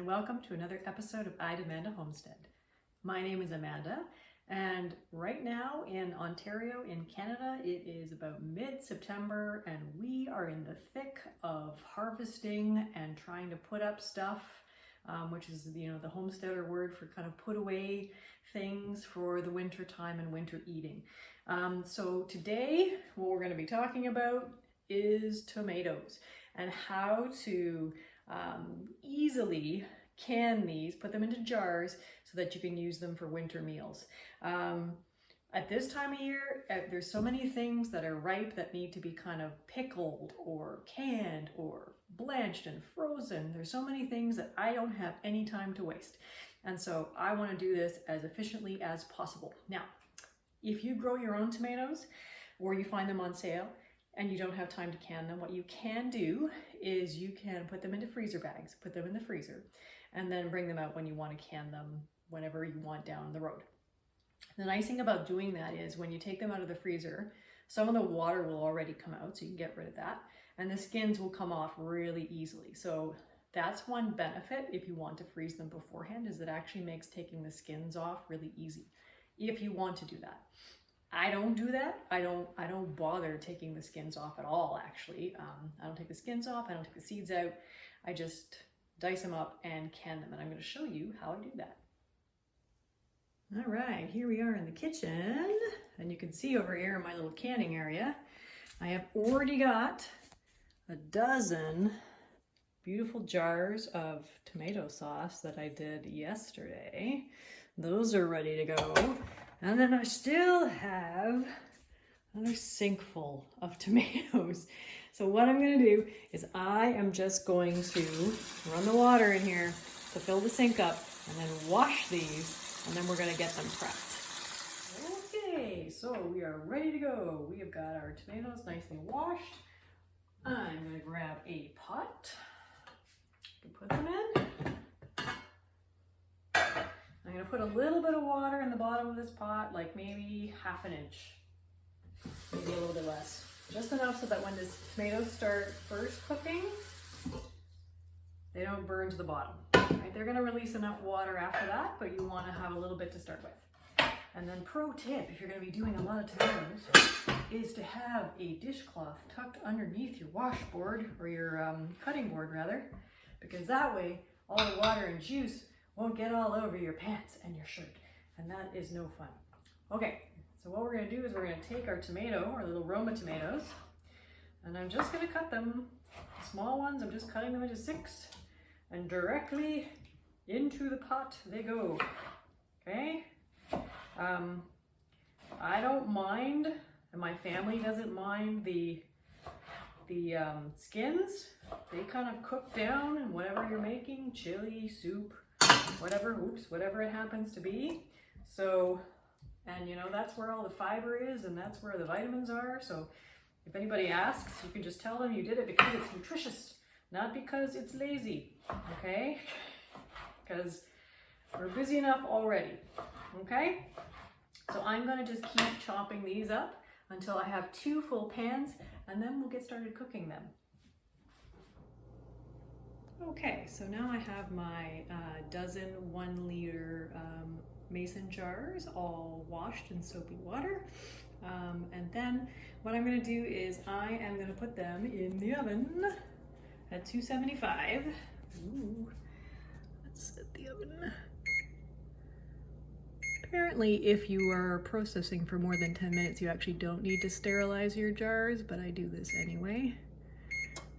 welcome to another episode of I'd Amanda Homestead. My name is Amanda, and right now in Ontario in Canada it is about mid-September and we are in the thick of harvesting and trying to put up stuff, which is the homesteader word for kind of put away things for the winter time and winter eating. So today what we're going to be talking about is tomatoes and how to easily can these, put them into jars so that you can use them for winter meals. At this time of year, there's so many things that are ripe that need to be kind of pickled or canned or blanched and frozen. There's so many things that I don't have any time to waste. And so I want to do this as efficiently as possible. Now, if you grow your own tomatoes or you find them on sale, and you don't have time to can them, what you can do is you can put them into freezer bags, put them in the freezer, and then bring them out when you want to can them whenever you want down the road. The nice thing about doing that is when you take them out of the freezer, some of the water will already come out, so you can get rid of that, and the skins will come off really easily. So that's one benefit if you want to freeze them beforehand, is it actually makes taking the skins off really easy, if you want to do that. I don't do that. I don't bother taking the skins off at all, actually. I don't take the skins off. I don't take the seeds out. I just dice them up and can them. And I'm going to show you how I do that. All right, here we are in the kitchen. And you can see over here in my little canning area, I have already got a dozen beautiful jars of tomato sauce that I did yesterday. Those are ready to go. And then I still have another sink full of tomatoes. So what I'm going to do is I am just going to run the water in here to fill the sink up and then wash these, and then we're going to get them prepped. Okay, so we are ready to go. We have got our tomatoes nicely washed. I'm going to grab a pot to put them in. I'm going to put a little bit of water in the bottom of this pot, like maybe half an inch, maybe a little bit less. Just enough so that when the tomatoes start first cooking, they don't burn to the bottom. Right? They're going to release enough water after that, but you want to have a little bit to start with. And then pro tip, if you're going to be doing a lot of tomatoes, is to have a dishcloth tucked underneath your washboard, or your cutting board rather, because that way all the water and juice won't get all over your pants and your shirt, and that is no fun. Okay, so what we're going to do is we're going to take our tomato, our little Roma tomatoes, and I'm just going to cut them, small ones, I'm just cutting them into 6, and directly into the pot they go. Okay, I don't mind, and my family doesn't mind the skins. They kind of cook down in whatever you're making, chili, soup, whatever it happens to be. So, and that's where all the fiber is, and that's where the vitamins are. So if anybody asks, you can just tell them you did it because it's nutritious, not because it's lazy, okay? Because we're busy enough already, okay? So I'm gonna just keep chopping these up until I have 2 full pans, and then we'll get started cooking them. Okay, so now I have my dozen 1 liter mason jars all washed in soapy water. And then what I'm going to do is I am going to put them in the oven at 275. Ooh, let's set the oven. Apparently, if you are processing for more than 10 minutes, you actually don't need to sterilize your jars, but I do this anyway.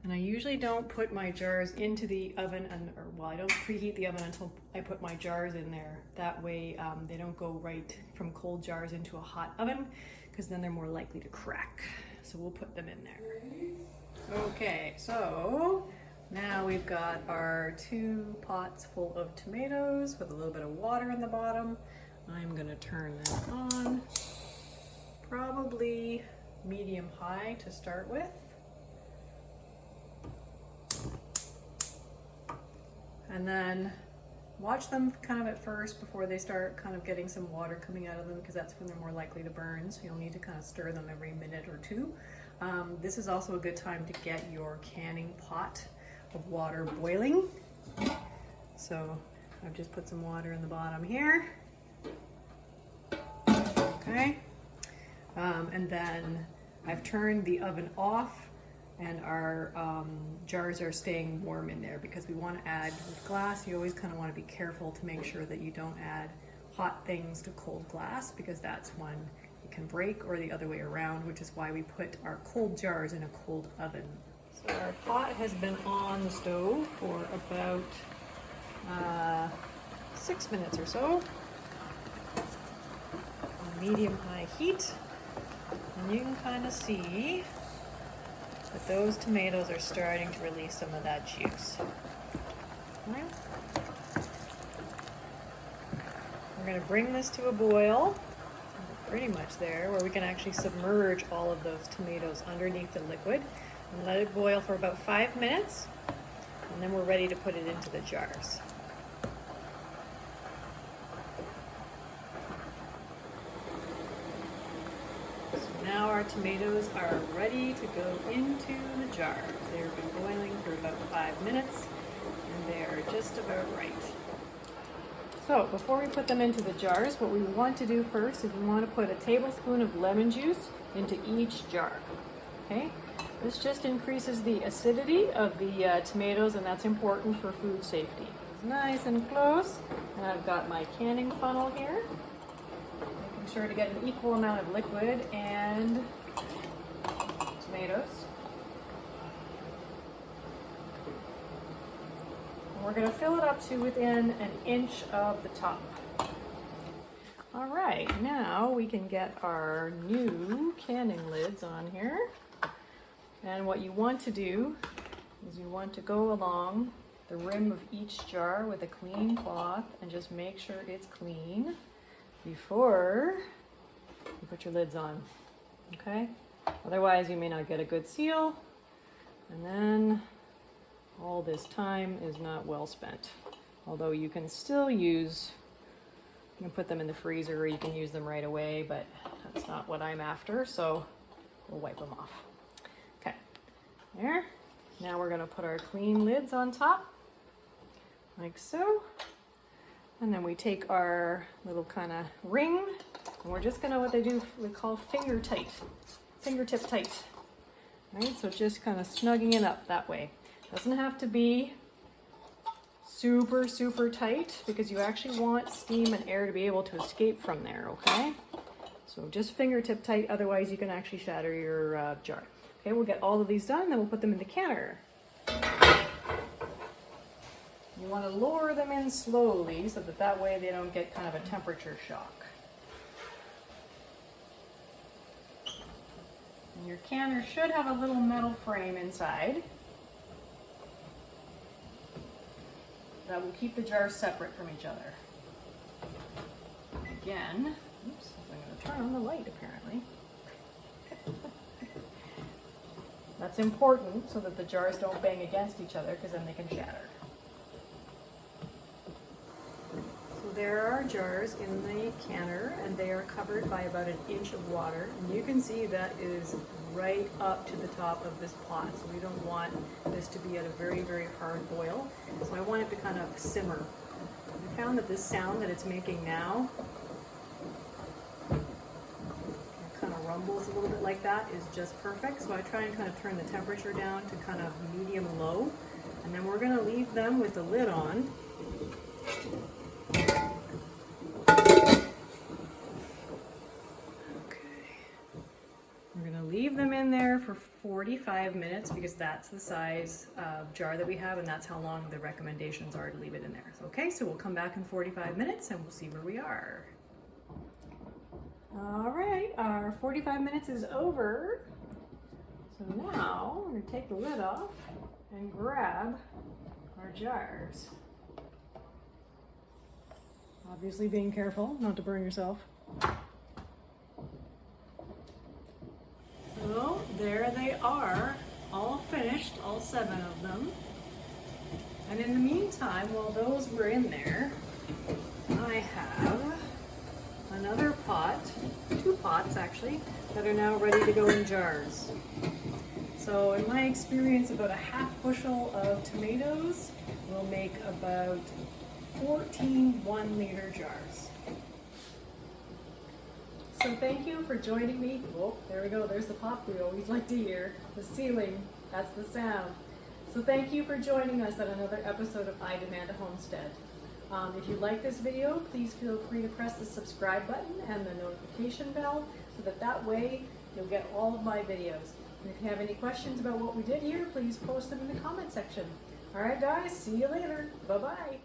And I usually don't put my jars into the oven, I don't preheat the oven until I put my jars in there. That way they don't go right from cold jars into a hot oven, because then they're more likely to crack. So we'll put them in there. Okay, so now we've got our 2 pots full of tomatoes with a little bit of water in the bottom. I'm gonna turn them on, probably medium-high to start with. And then watch them kind of at first before they start kind of getting some water coming out of them, because that's when they're more likely to burn. So you'll need to kind of stir them every minute or 2. This is also a good time to get your canning pot of water boiling. So I've just put some water in the bottom here. Okay. And then I've turned the oven off, and our jars are staying warm in there because we want to add, with glass, you always kind of want to be careful to make sure that you don't add hot things to cold glass, because that's when it can break, or the other way around, which is why we put our cold jars in a cold oven. So our pot has been on the stove for about 6 minutes or so, on medium-high heat, and you can kind of see that those tomatoes are starting to release some of that juice. Okay. We're going to bring this to a boil, pretty much there, where we can actually submerge all of those tomatoes underneath the liquid and let it boil for about 5 minutes, and then we're ready to put it into the jars. So now our tomatoes are ready to go into the jars. They've been boiling for about 5 minutes, and they are just about right. So before we put them into the jars, what we want to do first is we want to put a tablespoon of lemon juice into each jar. Okay? This just increases the acidity of the tomatoes, and that's important for food safety. It's nice and close, and I've got my canning funnel here, making sure to get an equal amount of liquid and tomatoes. And we're going to fill it up to within an inch of the top. All right, now we can get our new canning lids on here. And what you want to do is you want to go along the rim of each jar with a clean cloth and just make sure it's clean before you put your lids on, okay? Otherwise you may not get a good seal, and then all this time is not well spent. Although you can still use, you can put them in the freezer, or you can use them right away, but that's not what I'm after, so we'll wipe them off. Okay, there. Now we're gonna put our clean lids on top, like so. And then we take our little kind of ring, and we're just gonna, what we call fingertip tight. Right, so just kind of snugging it up that way. Doesn't have to be super, super tight, because you actually want steam and air to be able to escape from there, okay? So just fingertip tight, otherwise you can actually shatter your jar. Okay, we'll get all of these done, then we'll put them in the canner. You want to lower them in slowly so that way they don't get kind of a temperature shock. And your canner should have a little metal frame inside that will keep the jars separate from each other. Again, oops, I'm going to turn on the light apparently. That's important so that the jars don't bang against each other, because then they can shatter. So there are jars in the canner, and they are covered by about 1 inch of water. And you can see that is right up to the top of this pot. So we don't want this to be at a very, very hard boil. So I want it to kind of simmer. I found that this sound that it's making now, kind of rumbles a little bit like that, is just perfect. So I try and kind of turn the temperature down to kind of medium low, and then we're going to leave them with the lid on. Okay, we're going to leave them in there for 45 minutes, because that's the size jar that we have, and that's how long the recommendations are to leave it in there. So, okay, so we'll come back in 45 minutes and we'll see where we are. All right, our 45 minutes is over. So now we're going to take the lid off and grab our jars. Obviously being careful not to burn yourself. So there they are, all finished, all 7 of them. And in the meantime, while those were in there, I have another pot, 2 pots actually, that are now ready to go in jars. So in my experience, about a half bushel of tomatoes We'll make about 14 1-liter jars. So thank you for joining me. Oh, there we go. There's the pop we always like to hear. The ceiling, that's the sound. So thank you for joining us on another episode of I Demand a Homestead. If you like this video, please feel free to press the subscribe button and the notification bell so that way you'll get all of my videos. And if you have any questions about what we did here, please post them in the comment section. All right, guys, see you later. Bye-bye.